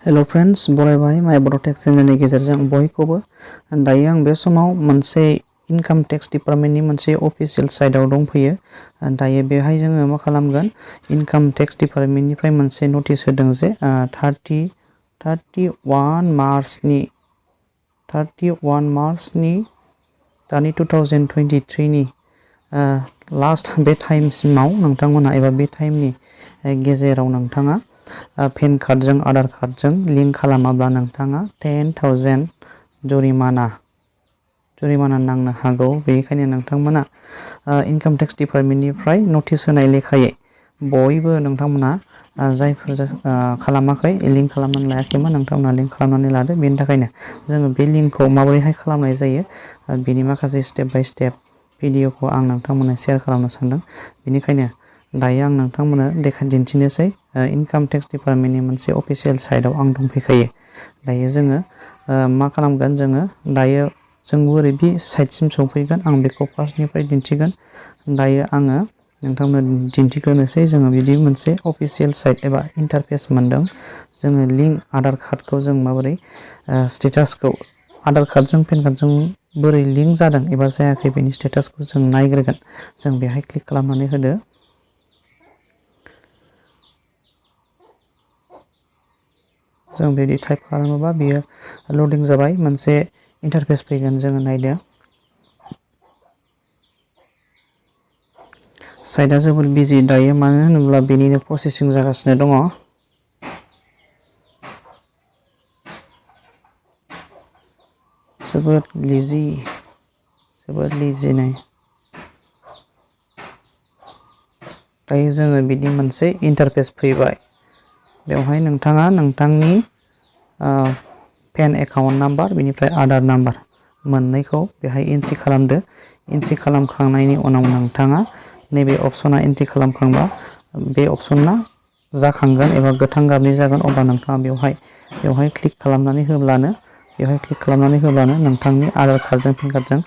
Hello friends बरायबाय माय बर' tax चेनेलनि गेजेरजों बयखौबो दायो आं बे समाव मोनसे इनकाम टेक्स डिपार्टमेन्टनि मोनसे अफिशियेल साइटआव दंफैयो दायो बेहाय जोङो मा खालामगोन इनकाम टेक्स डिपार्टमेन्टनिफ्राय मोनसे नटिस होदों जे 31 मार्चनि दानि 2023 नि लास्ट बे टाइमसिमाव नोंथांमोना एबा बे टाइमनि गेजेराव नोंथाङा पेन कार्डजों आधार कार्डजों लिंक खालामाब्ला नोंथाङा 10,000 जुरिमाना नांनो हागौ। बेनिखायनो नोंथांमोना इनकाम टेक्स डिपार्टमेन्टनिफ्राय नटिस होनाय लेखायै बयबो नोंथांमोना जायफोर खालामाखै लिंक खालामनानै लायाखैमोन नोंथांमोना लिंक खालामनानै लादो। बेनि थाखायनो जोङो बे लिंकखौ माबोरैहाय खालामनाय जायो बेनि माखासे स्टेप बाय स्टेप भिडिअखौ आं नोंथांमोननो शेयार खालामनो सानदों। बेनिखायनो दायो आं नोंथांमोननो दिन्थिनोसै इनकाम टेक्स डिपार्टमेन्टनि मोनसे अफिशियेल साइटआव आं दंफैखायो। दायो जोङो मा खालामगोन जोङो दायो जों बोरै बे साइटसिम सौफैगोन आं बेखौ फार्स्टनिफ्राय दिन्थिगोन। दायो आङो नोंथांमोननो दिन्थिग्रोनोसै जोङो बिदि मोनसे अफिशियेल साइट एबा इन्टारफेस मोनदों। जोङो लिंक आधार कार्डखौ जों माबोरै स्टेटासखौ आधार कार्डजों पेन कार्डजों बोरै लिंक जादों एबा जायाखै बेनि स्टेटासखौ जों नायग्रोगोन। जों बेहाय क्लिक खालामनानै होदो। जों बिदि टाइप खालामोबा बियो लडिं जाबाय मोनसे इन्टारफेस फैगोन जोङो नायदो। साइटआ जोबोर बिजि दायो मानो होनोब्ला बेनिनो प्रसेसिं जागासिनो दङ। जोबोर लेजि नै दायो जोङो बिदि मोनसे इन्टारफेस फैबाय। बेवहाय नोंथाङा नोंथांनि पेन एकाउन्ट नाम्बार बेनिफ्राय आधार नाम्बार मोननैखौ बेहाय एन्ट्रि खालामदो। एन्ट्रि खालामखांनायनि उनाव नोंथाङा नैबे अपसना एन्ट्रि खालामखांबा बे अपसना जाखांगोन एबा गोथां गाबनि जागोन अब्ला नोंथाङा बेवहाय क्लिक खालामनानै होब्लानो नोंथांनि आधार कार्डजों पेन कार्डजों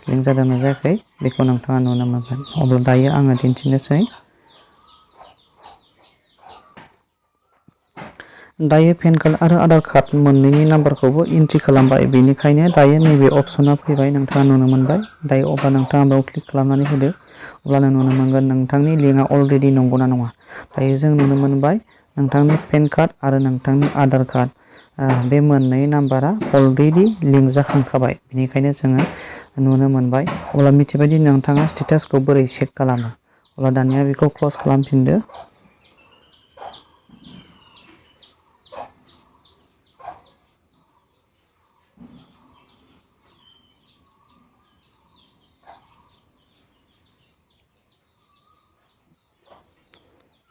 लिंक जादोंना जायाखै बेखौ नोंथाङा नुनो मोनगोन। अब्ला दायो आङो दिन्थिनोसै। दायो पेन कार्ड आरो आधार कार्ड मोननैनि नाम्बारखौबो एन्ट्रि खालामबाय। बेनिखायनो दायो नैबे अपसना फैबाय नोंथाङा नुनो मोनबाय। दायो अब्ला नोंथाङा बेयाव क्लिक खालामनानै होदो। अब्लानो नुनो मोनगोन नोंथांनि लिंकआ अलरेडि नंगौना नङा। दायो जों नुनो मोनबाय नोंथांनि पेन कार्ड आरो नोंथांनि आधार कार्ड बे मोननै नाम्बारा अलरेडि लिंक जाखांखाबाय। बेनिखायनो जोङो नुनो मोनबाय। अब्ला मिथिबायदि नोंथाङा स्टेटासखौ बोरै चेक खालामो। अब्ला दानिया बेखौ क्ल'ज खालामफिनदो।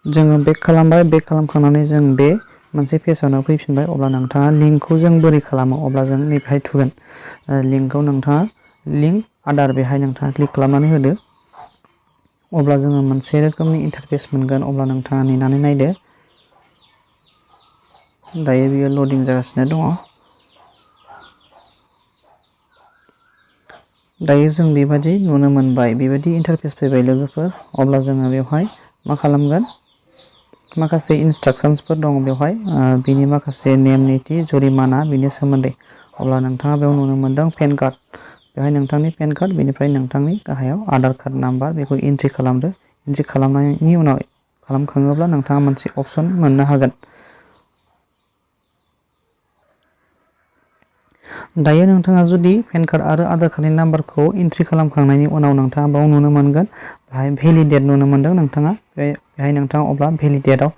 जोङो बेक खालामबाय। बेक खालामखांनानै जों बे मोनसे पेजावनो फैफिनबाय। अब्ला नोंथाङा लिंकखौ जों बोरै खालामो अब्ला जों नैबेहाय थुगोन। लिंकखौ नोंथाङा लिंक आधार बेहाय नोंथाङा क्लिक खालामनानै होदो। अब्ला जोङो मोनसे रोखोमनि इन्टारफेस मोनगोन। अब्ला नोंथाङा नेनानै नायदो। दायो बियो लडिं जागासिनो दङ। दायो जों बेबायदि नुनो मोनबाय बेबायदि इन्टारफेस फैबाय लोगोफोर। अब्ला जोङो बेवहाय मा खालामगोन माखासे इन्सट्राक्सन्सफोर दङ बेवहाय बिनि माखासे नेम निथि जुरिमाना बिनि सोमोन्दै। अब्ला नोंथाङा बेयाव नुनो मोनदों पेन कार्ड बेवहाय नोंथांनि पेन कार्ड बेनिफ्राय नोंथांनि गाहायाव आधार कार्ड नाम्बार बेखौ एन्ट्रि खालामदो। एन्ट्रि खालामनायनि उनाव खालामखाङोब्ला नोंथाङा मोनसे अपसन मोननो हागोन। दायो नोंथाङा जुदि पेन कार्ड आरो आधार कार्डनि नाम्बारखौ एन्ट्रि खालामखांनायनि उनाव नोंथाङा बेयाव नुनो मोनगोन बेहाय भेलिडेट नुनो मोनदों नोंथाङा बेहाय नोंथाङा अब्ला भेलिडेटआव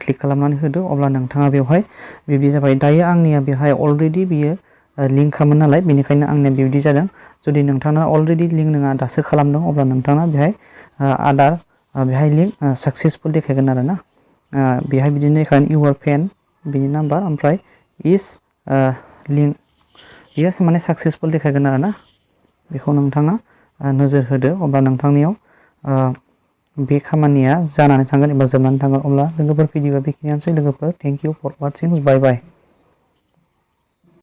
क्लिक खालामनानै होदो। अब्ला नोंथाङा बेवहाय बिब्दि जाबाय। दायो आंनिया बेहाय अलरेडि बियो लिंक खामोन नालाय बेनिखायनो आंनिया बिब्दि जादों। जुदि नोंथाङा अलरेडि लिंक नङा दासो खालामदों अब्ला नोंथाङा बेहाय बेहाय लिंक साक्सेसफुल देखायगोन आरोना। बेहाय बिदिनो देखायगोन इउर पेन बिनि नाम्बार ओमफ्राय इज लिंक बियो माने साक्सेसफुल देखायगोन आरोना। बेखौ नोंथाङा नोजोर होदो। अब्ला नोंथांनियाव बे खामानिया जानानै थांगोन एबा जोबनानै थांगोन। अब्ला लोगोफोर भिडिअआ बेखिनियानोसै लोगोफोर। Thank you for watching. Bye bye.